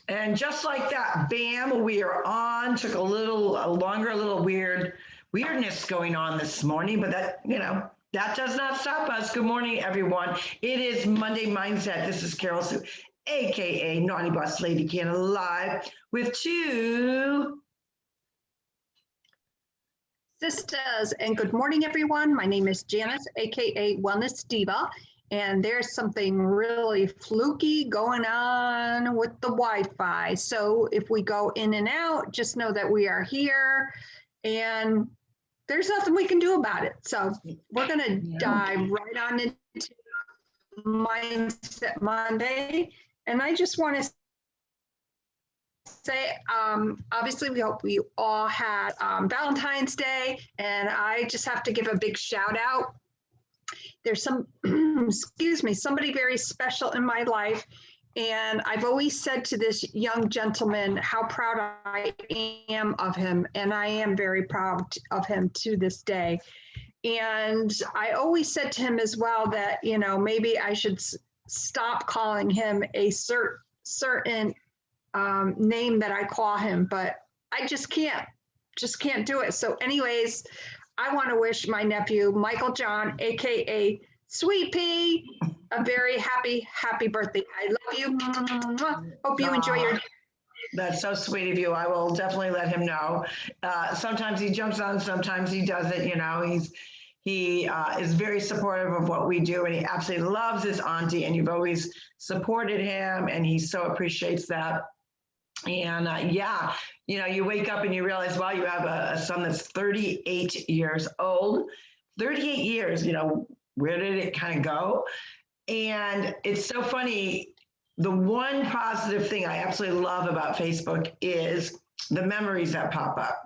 And just like that, bam, we are on. Took a little longer, a little weirdness going on this morning, but that, that does not stop us. Good morning, everyone. It is Monday Mindset. This is Carol Sue, AKA Naughty Boss Lady Canada, live with two Sistas, and good morning, everyone. My name is Janice, aka Wellness Diva, and there's something really fluky going on with the Wi-Fi. So if we go in and out, just know that we are here, and there's nothing we can do about it. So we're going to dive right on into Mindset Monday, and I just want to say, obviously, we hope we all had Valentine's Day, and I just have to give a big shout out. There's somebody very special in my life, and I've always said to this young gentleman how proud I am of him, and I am very proud of him to this day. And I always said to him as well that, maybe I should stop calling him a certain name that I call him, but I just can't do it. So anyways, I want to wish my nephew, Michael John, AKA Sweet Pea, a very happy birthday. I love you. Hope you enjoy your day. That's so sweet of you. I will definitely let him know. Sometimes he jumps on, sometimes he doesn't, He is very supportive of what we do, and he absolutely loves his auntie, and you've always supported him, and he so appreciates that. And you wake up and you realize, wow, you have a son that's 38 years old. 38 years, where did it kind of go? And it's so funny. The one positive thing I absolutely love about Facebook is the memories that pop up.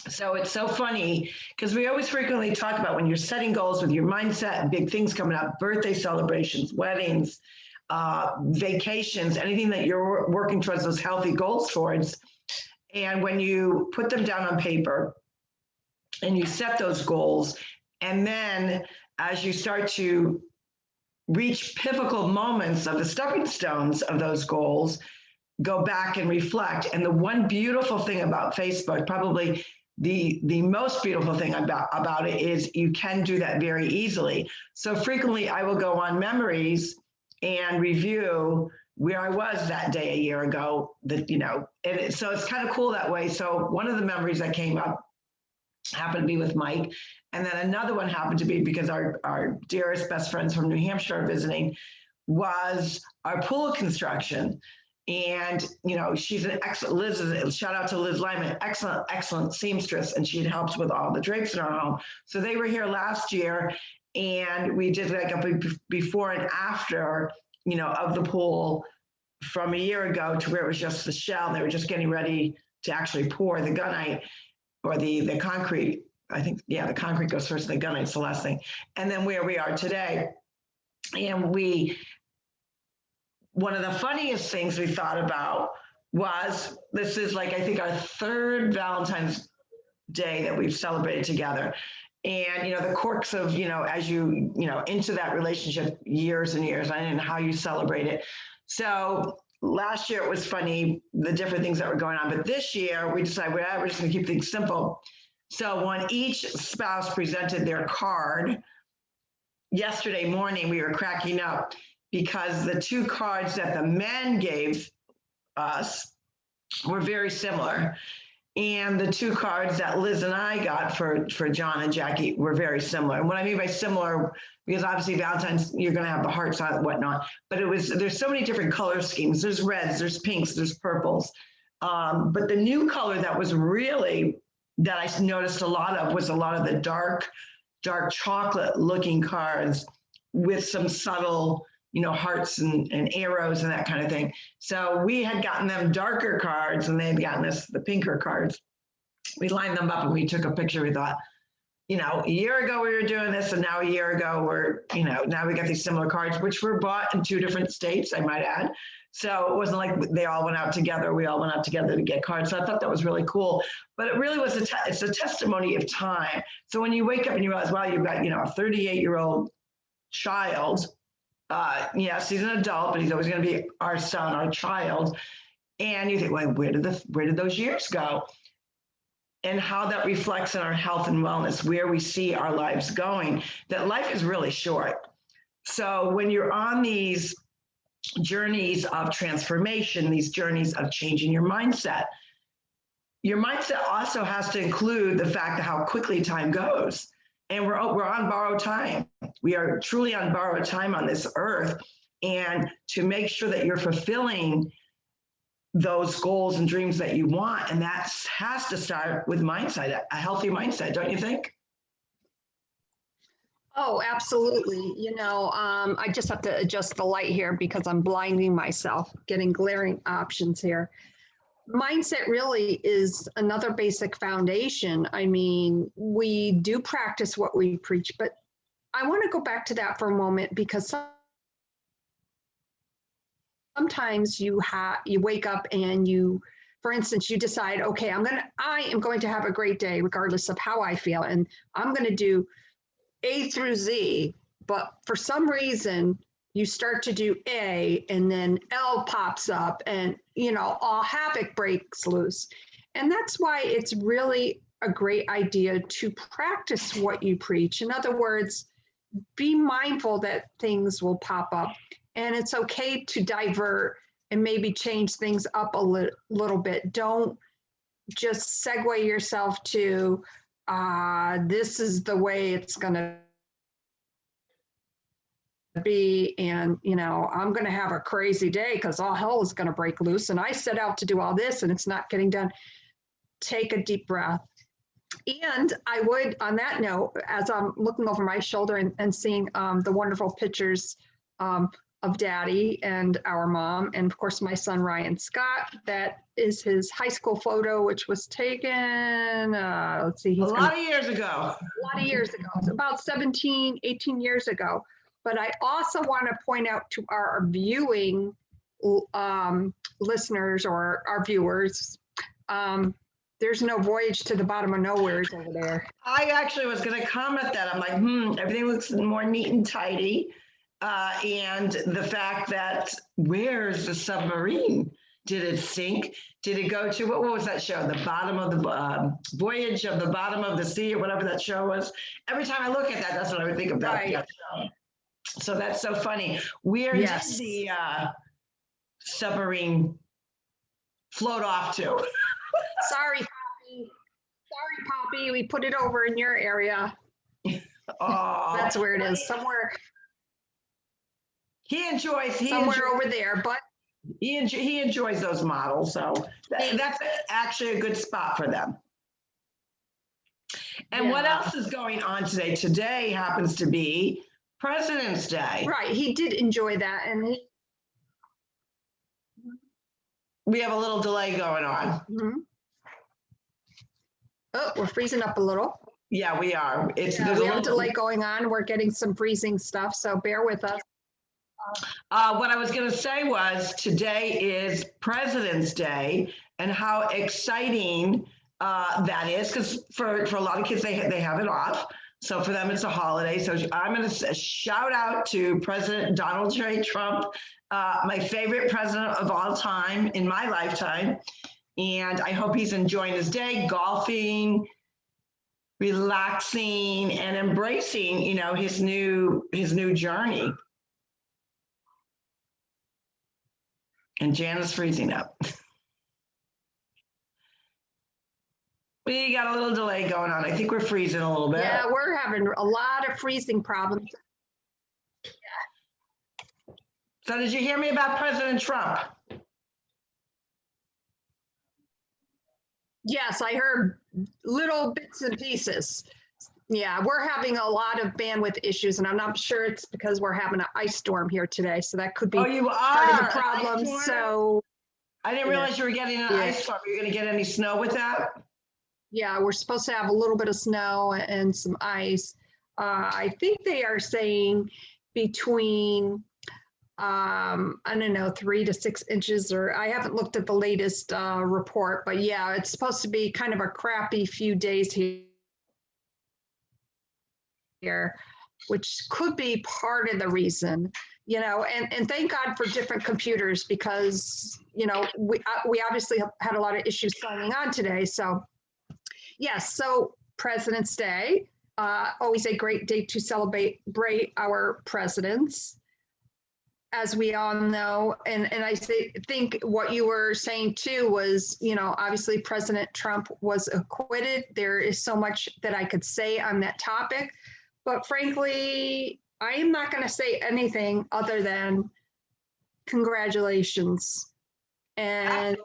So it's so funny because we always frequently talk about when you're setting goals with your mindset, big things coming up, birthday celebrations, weddings, vacations, anything that you're working towards those healthy goals towards. And when you put them down on paper and you set those goals, and then as you start to reach pivotal moments of the stepping stones of those goals, go back and reflect. And the one beautiful thing about Facebook, probably the most beautiful thing about it, is you can do that very easily. So frequently I will go on memories and review where I was that day a year ago, so it's kind of cool that way. So one of the memories that came up happened to be with Mike. And then another one happened to be because our dearest best friends from New Hampshire are visiting, was our pool construction. And, she's an excellent, shout out to Liz Lyman, excellent seamstress. And she had helped with all the drapes in our home. So they were here last year, and we did like a before and after, of the pool from a year ago to where it was just the shell. They were just getting ready to actually pour the gunite or the concrete. I think, the concrete goes first, the gunite's the last thing. And then where we are today. And one of the funniest things we thought about was, this is like, I think our third Valentine's Day that we've celebrated together. And, the quirks of, as you, into that relationship years and years, and how you celebrate it. So last year it was funny, the different things that were going on. But this year we decided we're just going to keep things simple. So when each spouse presented their card, yesterday morning we were cracking up because the two cards that the men gave us were very similar. And the two cards that Liz and I got for John and Jackie were very similar. And what I mean by similar, because obviously Valentine's, you're going to have the hearts on it and whatnot, but there's so many different color schemes. There's reds, there's pinks, there's purples. But the new color that I noticed a lot of was a lot of the dark chocolate looking cards with some subtle, hearts and arrows and that kind of thing. So we had gotten them darker cards and they had gotten us the pinker cards. We lined them up and we took a picture. We thought, a year ago we were doing this, and now a year ago now we got these similar cards, which were bought in two different states, I might add. So it wasn't like they all went out together. We all went out together to get cards. So I thought that was really cool. But it really was it's a testimony of time. So when you wake up and you realize, wow, you've got, a 38-year-old child. Yes, he's an adult, but he's always going to be our son, our child. And you think, well, where did those years go? And how that reflects in our health and wellness, where we see our lives going, that life is really short. So when you're on these journeys of transformation, these journeys of changing your mindset also has to include the fact of how quickly time goes. And we're on borrowed time. We are truly on borrowed time on this earth. And to make sure that you're fulfilling those goals and dreams that you want, and that has to start with mindset, a healthy mindset, don't you think? Oh, absolutely. I just have to adjust the light here because I'm blinding myself, getting glaring options here. Mindset really is another basic foundation. I mean, we do practice what we preach, but I want to go back to that for a moment because sometimes you wake up and for instance, you decide, okay, I am going to have a great day regardless of how I feel, and I'm going to do A through Z, but for some reason you start to do A and then L pops up and, all havoc breaks loose. And that's why it's really a great idea to practice what you preach. In other words, be mindful that things will pop up, and it's okay to divert and maybe change things up a little bit. Don't just segue yourself to, this is the way it's going to be, and I'm going to have a crazy day because all hell is going to break loose and I set out to do all this and it's not getting done. Take a deep breath. And I would, on that note, as I'm looking over my shoulder and seeing the wonderful pictures of Daddy and our mom, and of course my son Ryan Scott, that is his high school photo, which was taken, let's see, a lot of years ago. A lot of years ago. It's about 17, 18 years ago. But I also want to point out to our viewing listeners or our viewers, there's no voyage to the bottom of nowhere over there. I actually was going to comment that. I'm like, everything looks more neat and tidy. And the fact that, where's the submarine? Did it sink? Did it go to, what was that show? The bottom of the voyage of the bottom of the sea, or whatever that show was. Every time I look at that, that's what I would think of that, Right. that show. So that's so funny. Where did the submarine float off to? Sorry, Poppy. Sorry, Poppy. We put it over in your area. Oh, that's where it is. Somewhere over there. But he enjoys those models, so that's actually a good spot for them. And what else is going on today? Today happens to be President's Day. Right. He did enjoy that. And we have a little delay going on. Mm-hmm. Oh, we're freezing up a little. Yeah, we are. There's a little delay going on. We're getting some freezing stuff, so bear with us. What I was going to say was today is President's Day, and how exciting that is, because for a lot of kids, they have it off. So for them, it's a holiday. So I'm going to shout out to President Donald J. Trump, my favorite president of all time in my lifetime. And I hope he's enjoying his day, golfing, relaxing, and embracing, his new journey. And Jana's freezing up. We got a little delay going on. I think we're freezing a little bit. Yeah, we're having a lot of freezing problems. So did you hear me about President Trump? Yes, I heard little bits and pieces. Yeah, we're having a lot of bandwidth issues, and I'm not sure it's because we're having an ice storm here today. So that could be part of the problem. So I didn't realize you were getting an ice storm. Are you going to get any snow with that? Yeah, we're supposed to have a little bit of snow and some ice. I think they are saying between, I don't know, 3 to 6 inches, or I haven't looked at the latest report, but yeah, it's supposed to be kind of a crappy few days here. which could be part of the reason, you know, and thank God for different computers because, you know, we obviously have had a lot of issues signing on today. So yes, so President's Day, always a great day to celebrate our presidents, as we all know. And I think what you were saying too was, you know, obviously President Trump was acquitted. There is so much that I could say on that topic, but frankly, I am not going to say anything other than congratulations. And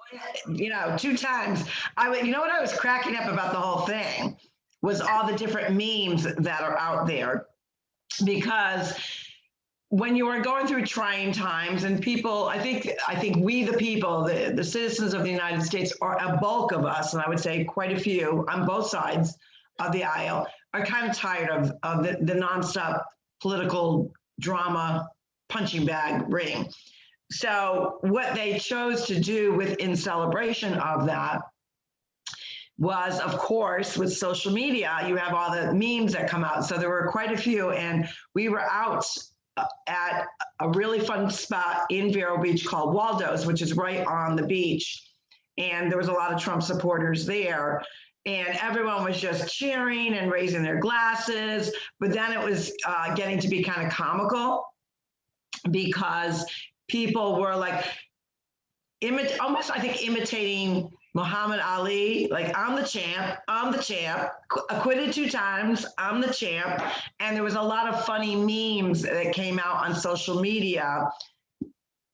you know, 2 times you know what I was cracking up about the whole thing was all the different memes that are out there, because when you are going through trying times and people, I think we, the people, the citizens of the United States, or a bulk of us, and I would say quite a few on both sides of the aisle, are kind of tired of the nonstop political drama punching bag ring. So what they chose to do in celebration of that was, of course, with social media, you have all the memes that come out. So there were quite a few, and we were out at a really fun spot in Vero Beach called Waldo's, which is right on the beach. And there was a lot of Trump supporters there. And everyone was just cheering and raising their glasses. But then it was getting to be kind of comical because people were like, almost, I think, imitating Muhammad Ali, like, I'm the champ, acquitted 2 times, I'm the champ. And there was a lot of funny memes that came out on social media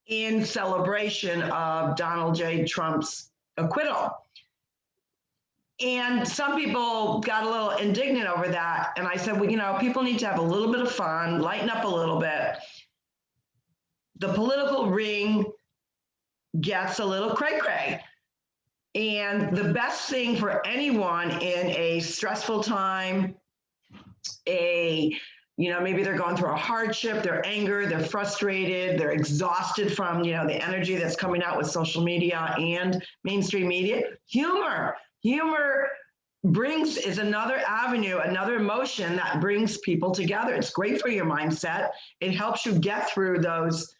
in celebration of Donald J. Trump's acquittal. And some people got a little indignant over that. And I said, well, you know, people need to have a little bit of fun, lighten up a little bit. The political ring gets a little cray-cray. And the best thing for anyone in a stressful time, maybe they're going through a hardship, they're angry, they're frustrated, they're exhausted from, the energy that's coming out with social media and mainstream media. Humor is another avenue, another emotion that brings people together. It's great for your mindset. It helps you get through those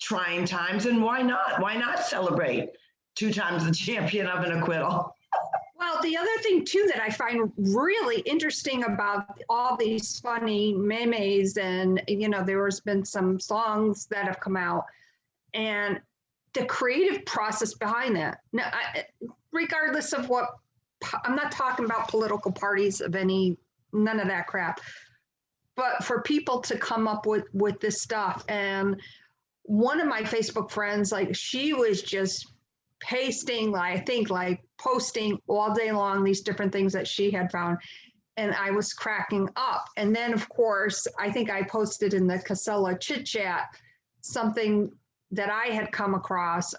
trying times. And why not? Why not celebrate 2 times the champion of an acquittal? Well, the other thing too that I find really interesting about all these funny memes, and there has been some songs that have come out, and the creative process behind that. Now, regardless of what, I'm not talking about political parties of none of that crap, but for people to come up with this stuff. And one of my Facebook friends, she was just pasting, posting all day long these different things that she had found, and I was cracking up. And then, of course, I think I posted in the Casella chit chat something that I had come across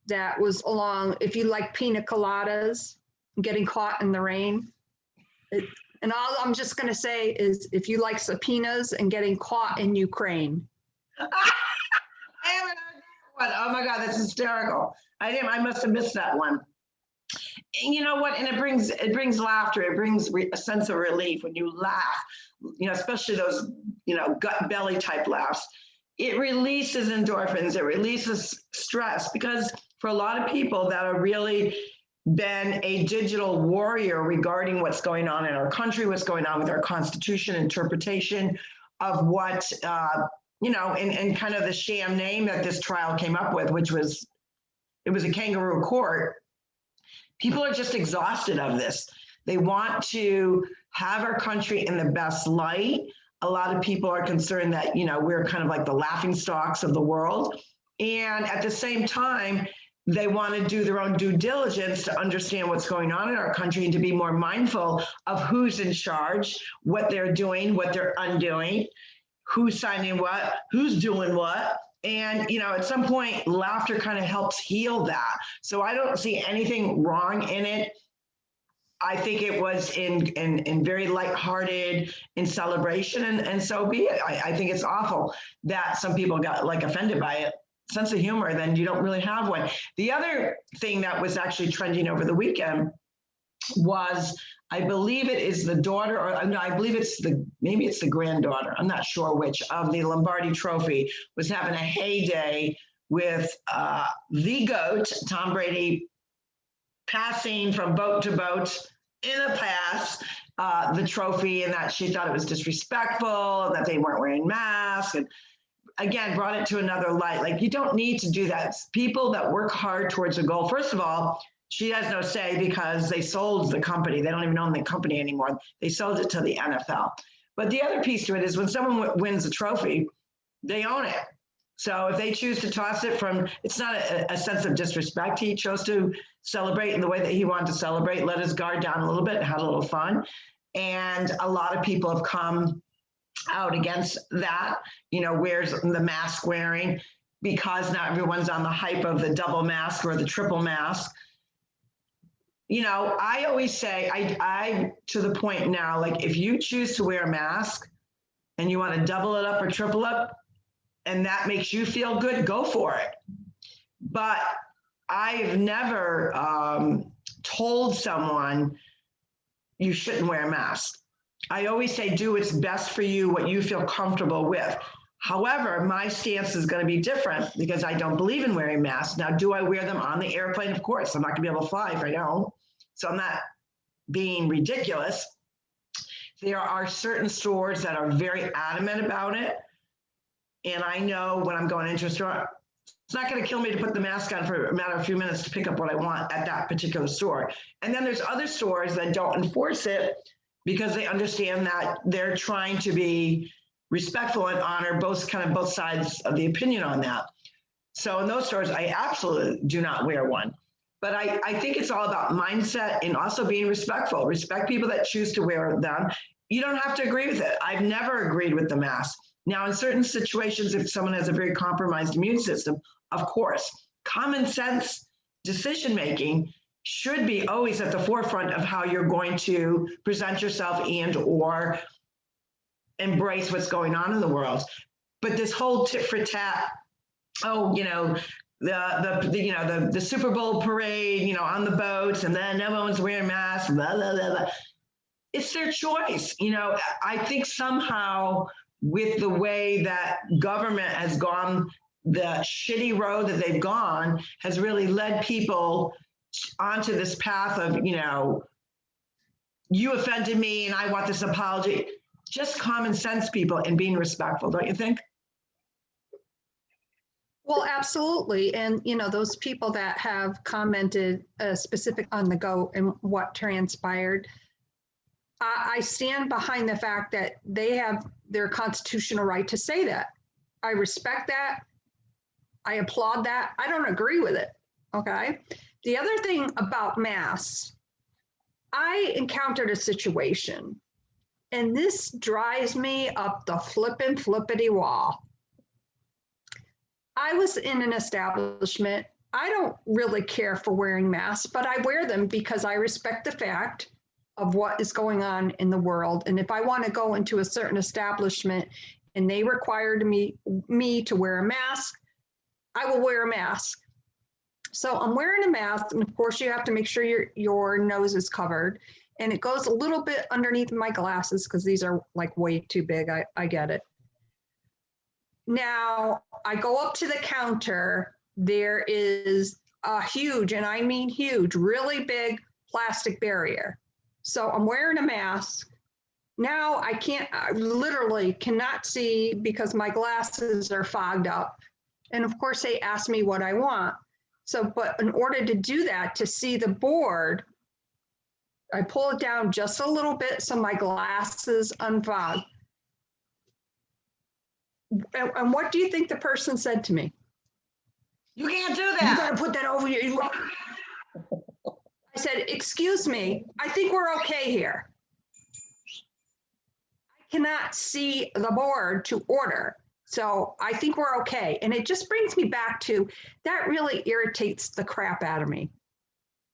that was along, if you like pina coladas, getting caught in the rain. And all I'm just going to say is, if you like subpoenas and getting caught in Ukraine. I haven't heard that one. Oh my God, that's hysterical. I must have missed that one. And you know what? And it brings laughter. It brings a sense of relief when you laugh, especially those, gut belly type laughs. It releases endorphins. It releases stress, because for a lot of people that have really been a digital warrior regarding what's going on in our country, what's going on with our Constitution, interpretation of what, and kind of the sham name that this trial came up with, which was, it was a kangaroo court. People are just exhausted of this. They want to have our country in the best light. A lot of people are concerned that, we're kind of like the laughing stocks of the world. And at the same time, they want to do their own due diligence to understand what's going on in our country and to be more mindful of who's in charge, what they're doing, what they're undoing, who's signing what, who's doing what. And, at some point, laughter kind of helps heal that. So I don't see anything wrong in it. I think it was in very lighthearted, in celebration, and so be it. I think it's awful that some people got offended by it. Sense of humor, then you don't really have one. The other thing that was actually trending over the weekend was, I believe it is the daughter, or no, I believe maybe it's the granddaughter, I'm not sure which, of the Lombardi Trophy, was having a heyday with the GOAT, Tom Brady, passing from boat to boat in a pass, the trophy, and that she thought it was disrespectful, that they weren't wearing masks, and again, brought it to another light. Like, you don't need to do that. It's people that work hard towards a goal. First of all, she has no say because they sold the company. They don't even own the company anymore. They sold it to the NFL. But the other piece to it is when someone wins a trophy, they own it. So if they choose to toss it from, it's not a sense of disrespect. He chose to celebrate in the way that he wanted to celebrate, let his guard down a little bit, had a little fun. And a lot of people have come out against that, where's the mask wearing, because now everyone's on the hype of the double mask or the triple mask. I always say, I to the point now, like, if you choose to wear a mask and you want to double it up or triple up, and that makes you feel good, go for it. But I've never told someone you shouldn't wear a mask. I always say, do what's best for you, what you feel comfortable with. However, my stance is going to be different because I don't believe in wearing masks. Now, do I wear them on the airplane? Of course. I'm not going to be able to fly if I don't. So I'm not being ridiculous. There are certain stores that are very adamant about it. And I know when I'm going into a store, it's not going to kill me to put the mask on for a matter of a few minutes to pick up what I want at that particular store. And then there's other stores that don't enforce it because they understand that they're trying to be respectful and honor both sides of the opinion on that. So in those stores, I absolutely do not wear one. But I think it's all about mindset and also being respectful. Respect people that choose to wear them. You don't have to agree with it. I've never agreed with the mask. Now, in certain situations, if someone has a very compromised immune system, of course, common sense decision-making should be always at the forefront of how you're going to present yourself and or embrace what's going on in the world. But this whole tit for tat, the Super Bowl parade, on the boats, and then everyone's wearing masks, blah, blah, blah, blah. It's their choice. I think somehow with the way that government has gone, the shitty road that they've gone has really led people onto this path of, you offended me and I want this apology. Just common sense, people, and being respectful, don't you think? Well, absolutely. And, those people that have commented specific on the GOAT and what transpired, I stand behind the fact that they have their constitutional right to say that. I respect that. I applaud that. I don't agree with it. Okay. The other thing about masks, I encountered a situation, and this drives me up the flippity wall. I was in an establishment. I don't really care for wearing masks, but I wear them because I respect the fact of what is going on in the world. And if I want to go into a certain establishment and they required me to wear a mask, I will wear a mask. So I'm wearing a mask, and of course you have to make sure your nose is covered. And it goes a little bit underneath my glasses because these are like way too big. I get it. Now I go up to the counter. There is a huge, and I mean huge, really big plastic barrier. So I'm wearing a mask. Now I literally cannot see because my glasses are fogged up. And of course they ask me what I want. So, but in order to do that, to see the board, I pull it down just a little bit so my glasses unfog. And what do you think the person said to me? You can't do that. You got to put that over your. I said, excuse me, I think we're okay here. I cannot see the board to order. So I think we're okay. And it just brings me back to, that really irritates the crap out of me.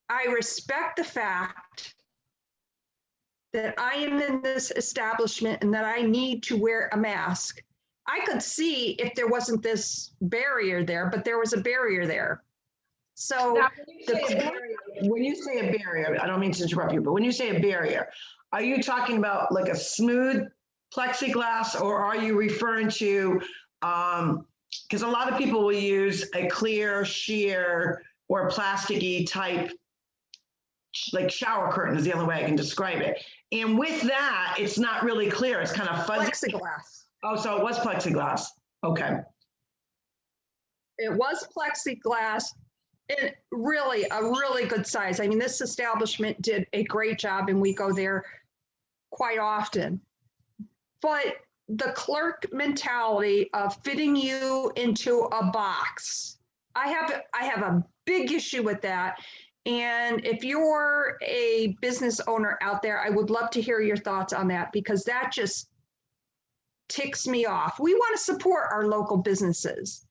I respect the fact that I am in this establishment and that I need to wear a mask. I could see if there wasn't this barrier there, but there was a barrier there. So Now, when you say a barrier, I don't mean to interrupt you, but when you say a barrier, are you talking about like a smooth plexiglass, or are you referring to, because a lot of people will use a clear, sheer, or plasticky type, like shower curtain is the only way I can describe it. And with that, it's not really clear. It's kind of fuzzy. plexiglass. Oh, so it was plexiglass. Okay. It was plexiglass. And really a really good size. I mean, this establishment did a great job and we go there quite often. But the clerk mentality of fitting you into a box, I have a big issue with that. And if you're a business owner out there, I would love to hear your thoughts on that, because that just ticks me off. We want to support our local businesses.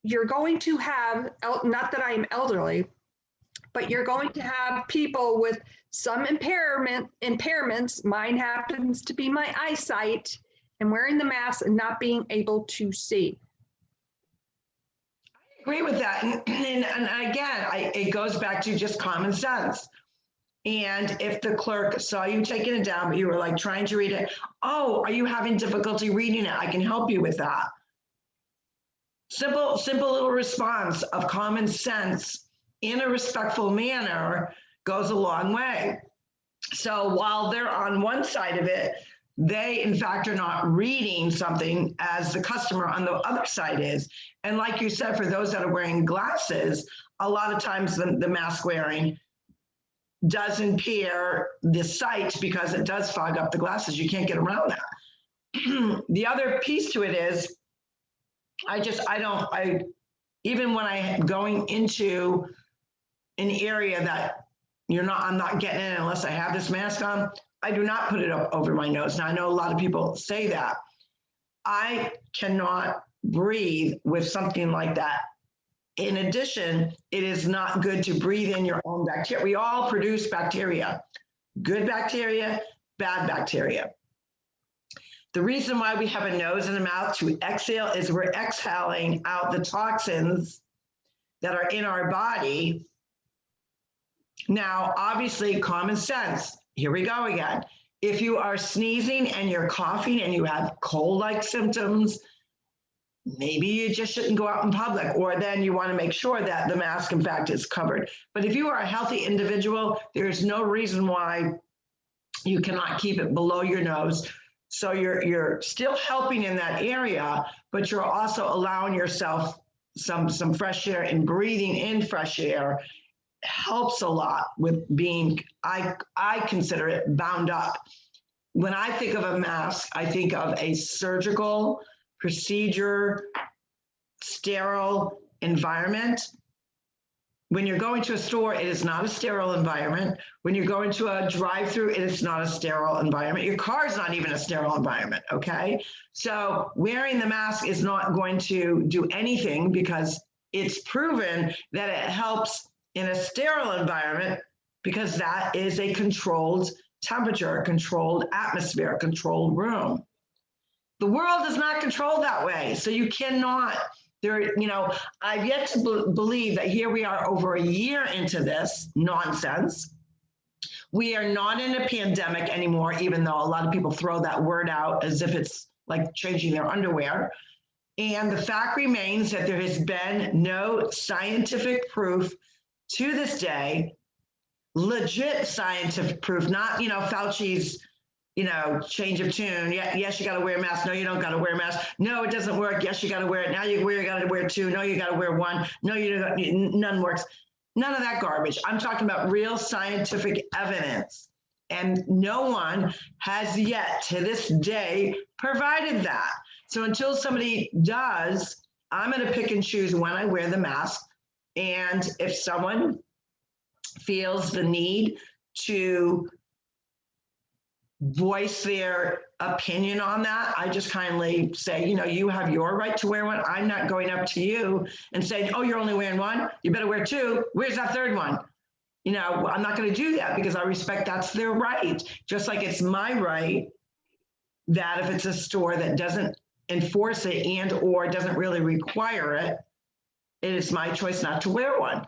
You're going to have, not that I'm elderly, but you're going to have people with some impairments. Mine happens to be my eyesight, and wearing the mask and not being able to see. I agree with that. And again, it goes back to just common sense. And if the clerk saw you taking it down, but you were like trying to read it, oh, are you having difficulty reading it? I can help you with that. Simple little response of common sense in a respectful manner goes a long way. So while they're on one side of it, they in fact are not reading something as the customer on the other side is. And like you said, for those that are wearing glasses, a lot of times the mask wearing does impair the sight because it does fog up the glasses. You can't get around that. The other piece to it is, even when I'm going into an area that I'm not getting in unless I have this mask on, I do not put it up over my nose. Now, I know a lot of people say that. I cannot breathe with something like that. In addition, it is not good to breathe in your own bacteria. We all produce bacteria, good bacteria, bad bacteria. The reason why we have a nose and a mouth to exhale is we're exhaling out the toxins that are in our body. Now, obviously, common sense. Here we go again. If you are sneezing and you're coughing and you have cold-like symptoms, maybe you just shouldn't go out in public, or then you want to make sure that the mask, in fact, is covered. But if you are a healthy individual, there's no reason why you cannot keep it below your nose. So you're still helping in that area, but you're also allowing yourself some fresh air, and breathing in fresh air helps a lot with being, I consider it bound up. When I think of a mask, I think of a surgical procedure, sterile environment. When you're going to a store, it is not a sterile environment. When you're going to a drive-through, it is not a sterile environment. Your car is not even a sterile environment, okay? So wearing the mask is not going to do anything, because it's proven that it helps in a sterile environment, because that is a controlled temperature, a controlled atmosphere, a controlled room. The world is not controlled that way. So you cannot, I've yet to believe that here we are over a year into this nonsense. We are not in a pandemic anymore, even though a lot of people throw that word out as if it's like changing their underwear. And the fact remains that there has been no scientific proof to this day, legit scientific proof, not, Fauci's, change of tune. Yeah, yes, you got to wear a mask. No, you don't got to wear a mask. No, it doesn't work. Yes, you got to wear it. Now you got to wear two. No, you got to wear one. No, none works. None of that garbage. I'm talking about real scientific evidence. And no one has yet to this day provided that. So until somebody does, I'm going to pick and choose when I wear the mask. And if someone feels the need to voice their opinion on that, I just kindly say, you have your right to wear one. I'm not going up to you and saying, oh, you're only wearing one. You better wear two. Where's that third one? I'm not going to do that, because I respect that's their right. Just like it's my right that if it's a store that doesn't enforce it and or doesn't really require it, it is my choice not to wear one.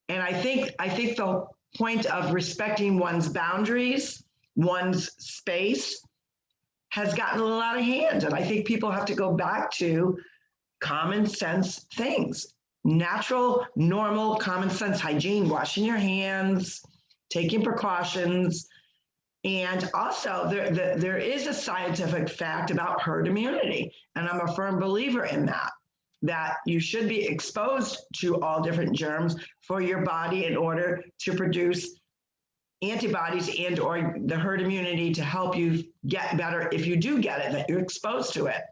And I think the point of respecting one's boundaries, one's space, has gotten a little out of hand. And I think people have to go back to common sense things, natural, normal, common sense hygiene, washing your hands, taking precautions. And also there is a scientific fact about herd immunity. And I'm a firm believer in that you should be exposed to all different germs for your body in order to produce antibodies and or the herd immunity to help you get better if you do get it, that you're exposed to it.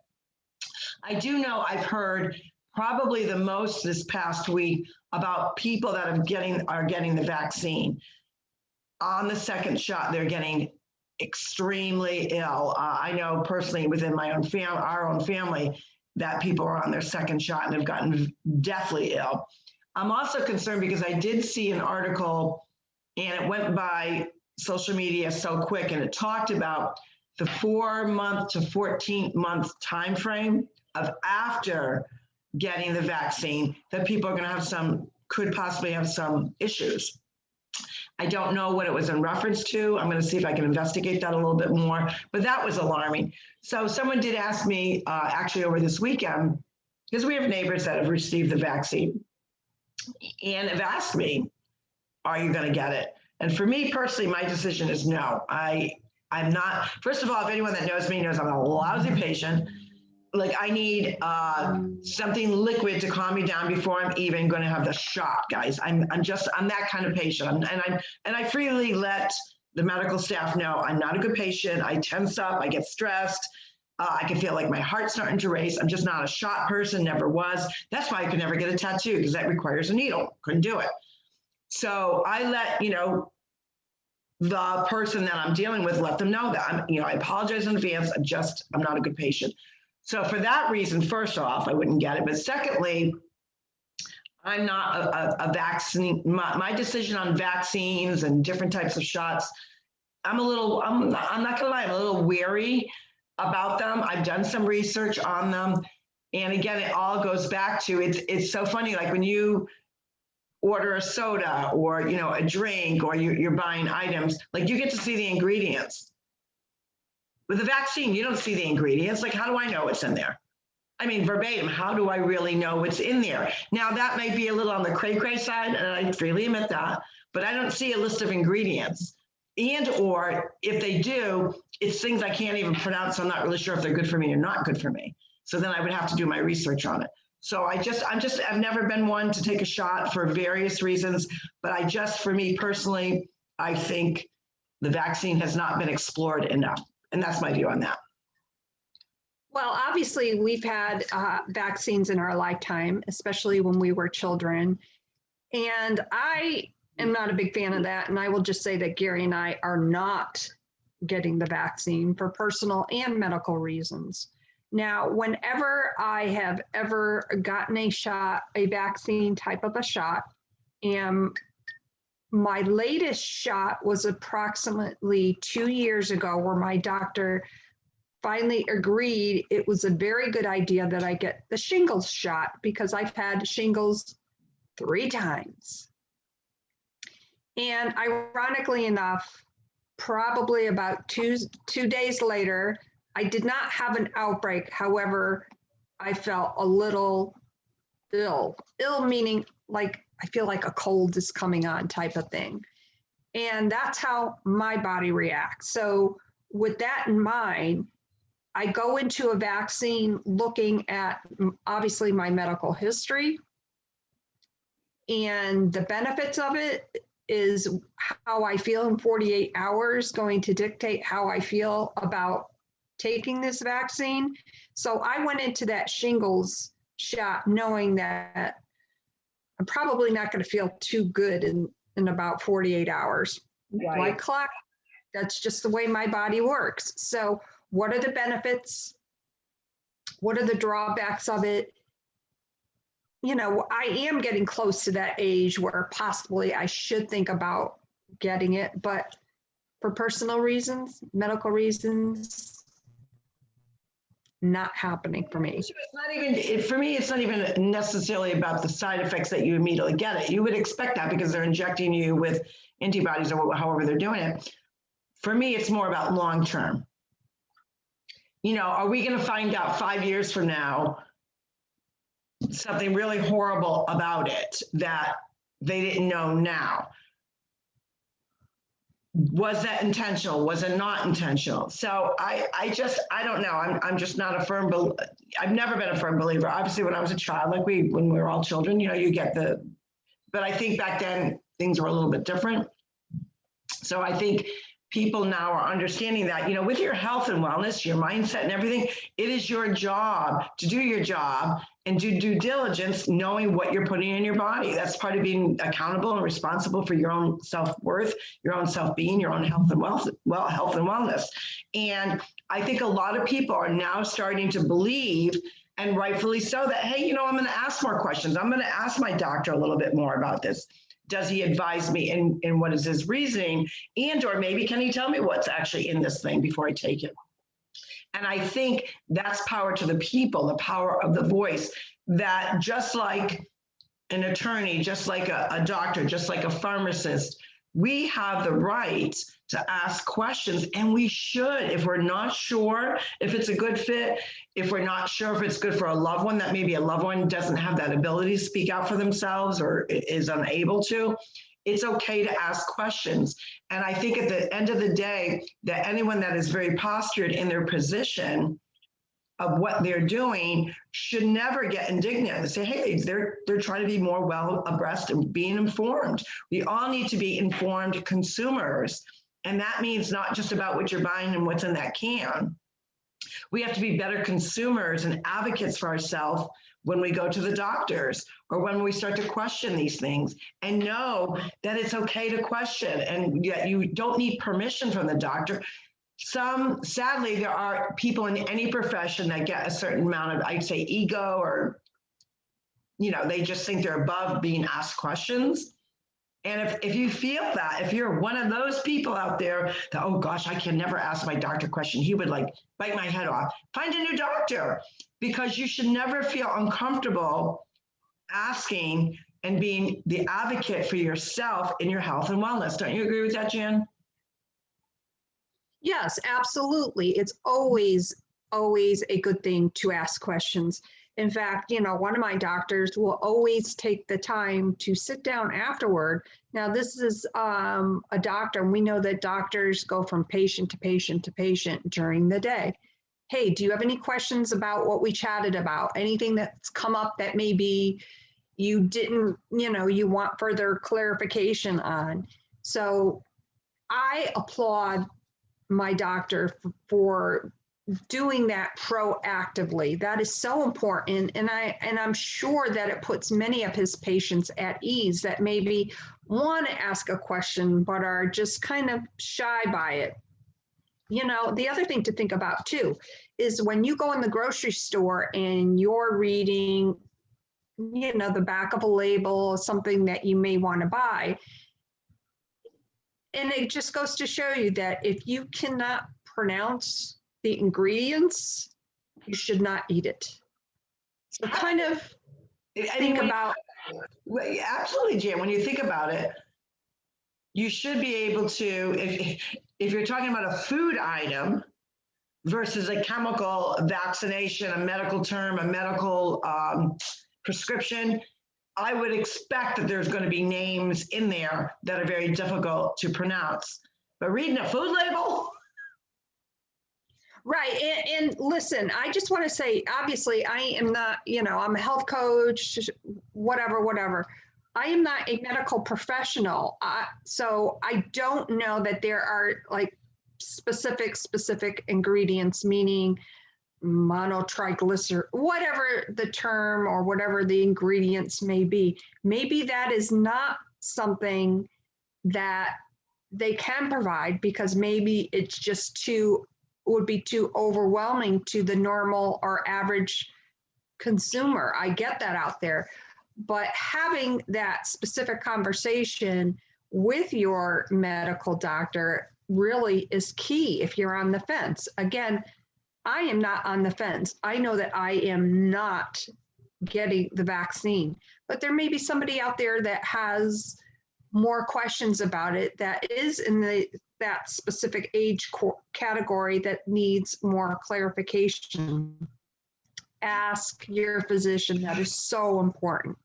I do know I've heard probably the most this past week about people that are getting the vaccine. On the second shot, they're getting extremely ill. I know personally within my own our own family, that people are on their second shot and have gotten deathly ill. I'm also concerned because I did see an article and it went by social media so quick, and it talked about the 4-month to 14-month time frame of after getting the vaccine that people are going to could possibly have some issues. I don't know what it was in reference to. I'm going to see if I can investigate that a little bit more, but that was alarming. So someone did ask me actually over this weekend, because we have neighbors that have received the vaccine, and have asked me, are you going to get it? And for me personally, my decision is no. I'm not. First of all, if anyone that knows me knows I'm a lousy patient. Like I need something liquid to calm me down before I'm even going to have the shot, guys. I'm that kind of patient. And I freely let the medical staff know I'm not a good patient. I tense up. I get stressed. I can feel like my heart's starting to race. I'm just not a shot person. Never was. That's why I could never get a tattoo, because that requires a needle. Couldn't do it. So I let, the person that I'm dealing with, let them know that I apologize in advance. I'm not a good patient. So for that reason, first off, I wouldn't get it. But secondly, I'm not a vaccine. My decision on vaccines and different types of shots, I'm not gonna lie, I'm a little wary about them. I've done some research on them. And again, it all goes back to, it's so funny, like when you order a soda or a drink, or you're buying items, like you get to see the ingredients. With the vaccine, you don't see the ingredients. Like, how do I know what's in there? I mean, verbatim, how do I really know what's in there? Now, that might be a little on the cray-cray side, and I freely admit that, but I don't see a list of ingredients. And or if they do, it's things I can't even pronounce, so I'm not really sure if they're good for me or not good for me. So then I would have to do my research on it. So I've never been one to take a shot for various reasons, but for me personally, I think the vaccine has not been explored enough. And that's my view on that. Well, obviously, we've had vaccines in our lifetime, especially when we were children. And I am not a big fan of that. And I will just say that Gary and I are not getting the vaccine for personal and medical reasons. Now, whenever I have ever gotten a vaccine type of a shot, and my latest shot was approximately 2 years ago, where my doctor finally agreed it was a very good idea that I get the shingles shot, because I've had shingles 3 times. And ironically enough, probably about two days later, I did not have an outbreak. However, I felt a little ill meaning like I feel like a cold is coming on type of thing. And that's how my body reacts. So with that in mind, I go into a vaccine looking at obviously my medical history, and the benefits of it is how I feel in 48 hours going to dictate how I feel about taking this vaccine. So I went into that shingles shot knowing that I'm probably not going to feel too good in about 48 hours. Right. Like clock, that's just the way my body works. So what are the benefits? What are the drawbacks of it? I am getting close to that age where possibly I should think about getting it, but for personal reasons, medical reasons, not happening for me. It's not even, for me, it's not even necessarily about the side effects that you immediately get it. You would expect that because they're injecting you with antibodies or however they're doing it. For me, it's more about long-term. Are we going to find out 5 years from now something really horrible about it that they didn't know now? Was that intentional? Was it not intentional? So I don't know. I'm just not a firm believer. I've never been a firm believer. Obviously, when I was a child, like when we were all children, you get but I think back then things were a little bit different. So I think people now are understanding that, with your health and wellness, your mindset and everything, it is your job to do your job and do due diligence, knowing what you're putting in your body. That's part of being accountable and responsible for your own self-worth, your own self-being, your own health and health and wellness. And I think a lot of people are now starting to believe, and rightfully so, that, hey, I'm going to ask more questions. I'm going to ask my doctor a little bit more about this. Does he advise me in what is his reasoning? Or maybe can he tell me what's actually in this thing before I take it? And I think that's power to the people, the power of the voice, that just like an attorney, just like a doctor, just like a pharmacist, we have the right to ask questions, and we should. If we're not sure if it's a good fit, if we're not sure if it's good for a loved one, that maybe a loved one doesn't have that ability to speak out for themselves or is unable to, it's okay to ask questions. And I think at the end of the day, that anyone that is very postured in their position of what they're doing should never get indignant and say, hey, they're trying to be more well abreast and being informed. We all need to be informed consumers. And that means not just about what you're buying and what's in that can. We have to be better consumers and advocates for ourselves when we go to the doctors or when we start to question these things, and know that it's okay to question, and yet you don't need permission from the doctor. Sadly, there are people in any profession that get a certain amount of, I'd say, ego, or, they just think they're above being asked questions. And if you feel that, if you're one of those people out there that, oh gosh, I can never ask my doctor a question, he would like bite my head off, find a new doctor, because you should never feel uncomfortable asking and being the advocate for yourself in your health and wellness. Don't you agree with that, Jan? Yes, absolutely. It's always a good thing to ask questions. In fact, one of my doctors will always take the time to sit down afterward. Now, this is a doctor, and we know that doctors go from patient to patient to patient during the day. Hey, do you have any questions about what we chatted about? Anything that's come up that maybe you didn't, you want further clarification on? So I applaud my doctor for doing that proactively. That is so important. And I'm sure that it puts many of his patients at ease that maybe want to ask a question, but are just kind of shy by it. The other thing to think about too, is when you go in the grocery store and you're reading, the back of a label, something that you may want to buy. And it just goes to show you that if you cannot pronounce the ingredients, you should not eat it. So kind of think about. Absolutely, Jan. When you think about it, you should be able to, if you're talking about a food item versus a chemical vaccination, a medical term, a medical prescription, I would expect that there's going to be names in there that are very difficult to pronounce. But reading a food label? Right. And listen, I just want to say, obviously, I am not, I'm a health coach, whatever. I am not a medical professional. So I don't know that there are like specific ingredients, meaning monotriglyceride, whatever the term or whatever the ingredients may be. Maybe that is not something that they can provide because maybe it's just would be too overwhelming to the normal or average consumer. I get that out there, but having that specific conversation with your medical doctor really is key if you're on the fence. Again, I am not on the fence. I know that I am not getting the vaccine, but there may be somebody out there that has more questions about it, that is in that specific age category that needs more clarification. Ask your physician. That is so important.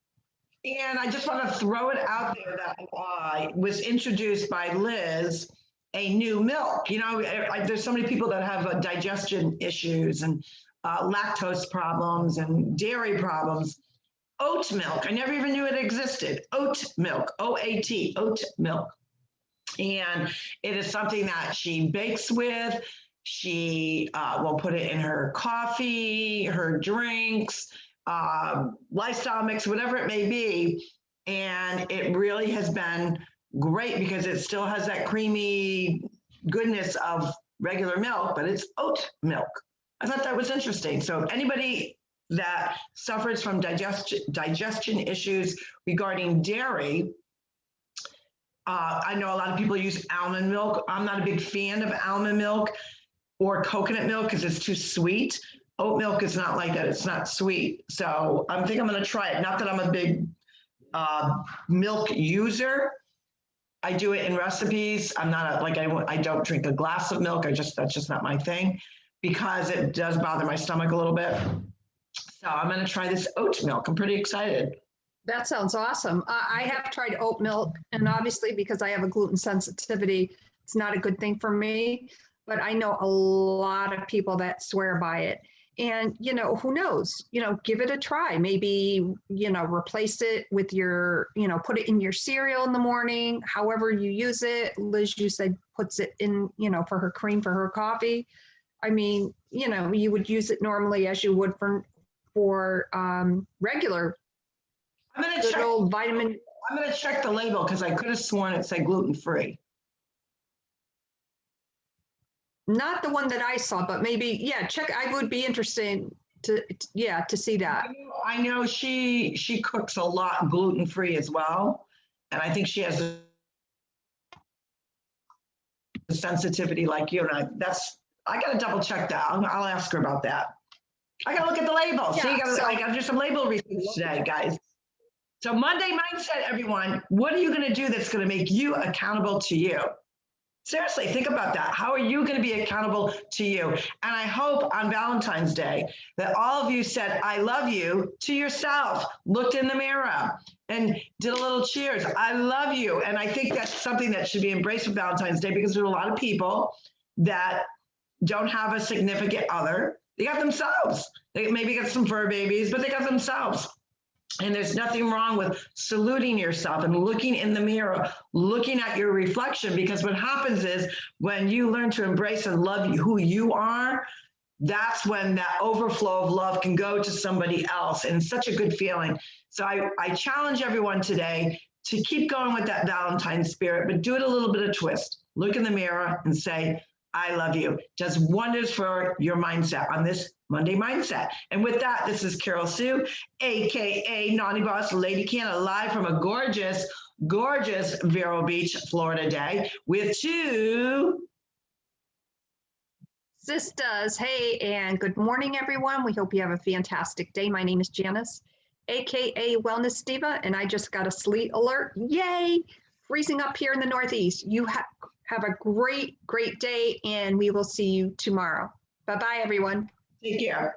And I just want to throw it out there that was introduced by Liz, a new milk. You know, there's so many people that have digestion issues and lactose problems and dairy problems. Oat milk, I never even knew it existed. Oat milk, O-A-T, oat milk. And it is something that she bakes with. She will put it in her coffee, her drinks, lifestyle mix, whatever it may be. And it really has been great because it still has that creamy goodness of regular milk, but it's oat milk. I thought that was interesting. So anybody that suffers from digestion issues regarding dairy, I know a lot of people use almond milk. I'm not a big fan of almond milk or coconut milk because it's too sweet. Oat milk is not like that. It's not sweet. So I think I'm going to try it. Not that I'm a big milk user. I do it in recipes. I'm not I don't drink a glass of milk. That's just not my thing because it does bother my stomach a little bit. So I'm going to try this oat milk. I'm pretty excited. That sounds awesome. I have tried oat milk, and obviously because I have a gluten sensitivity, it's not a good thing for me, but I know a lot of people that swear by it. And, you know, who knows, you know, give it a try. Maybe, you know, replace it with your, you know, put it in your cereal in the morning, however you use it. Liz, you said puts it in, you know, for her cream, for her coffee. I mean, you know, you would use it normally as you would for regular I'm going to check old vitamin. I'm going to check the label because I could have sworn it said gluten-free. Not the one that I saw, but maybe, yeah, check. I would be interested to see that. I know she cooks a lot gluten-free as well. And I think she has a sensitivity like you. And I got to double check that. I'll ask her about that. I got to look at the label. Yeah, See, I got to do some label research today, guys. So Monday mindset, everyone. What are you going to do that's going to make you accountable to you? Seriously, think about that. How are you going to be accountable to you? And I hope on Valentine's Day that all of you said, I love you to yourself, looked in the mirror and did a little cheers. I love you. And I think that's something that should be embraced with Valentine's Day because there are a lot of people that don't have a significant other. They got themselves. They maybe got some fur babies, but they got themselves. And there's nothing wrong with saluting yourself and looking in the mirror, looking at your reflection, because what happens is when you learn to embrace and love who you are, that's when that overflow of love can go to somebody else. And it's such a good feeling. So I challenge everyone today to keep going with that Valentine spirit, but do it a little bit of twist. Look in the mirror and say, I love you. Does wonders for your mindset on this Monday Mindset. And with that, this is Carol Sue, AKA Naughty Boss Lady Canna, live from a gorgeous, gorgeous Vero Beach, Florida day with two Sistas. Hey, and good morning, everyone. We hope you have a fantastic day. My name is Janice, AKA Wellness Diva, and I just got a sleet alert. Yay! Freezing up here in the Northeast. You have a great, great day, and we will see you tomorrow. Bye-bye, everyone. Take care.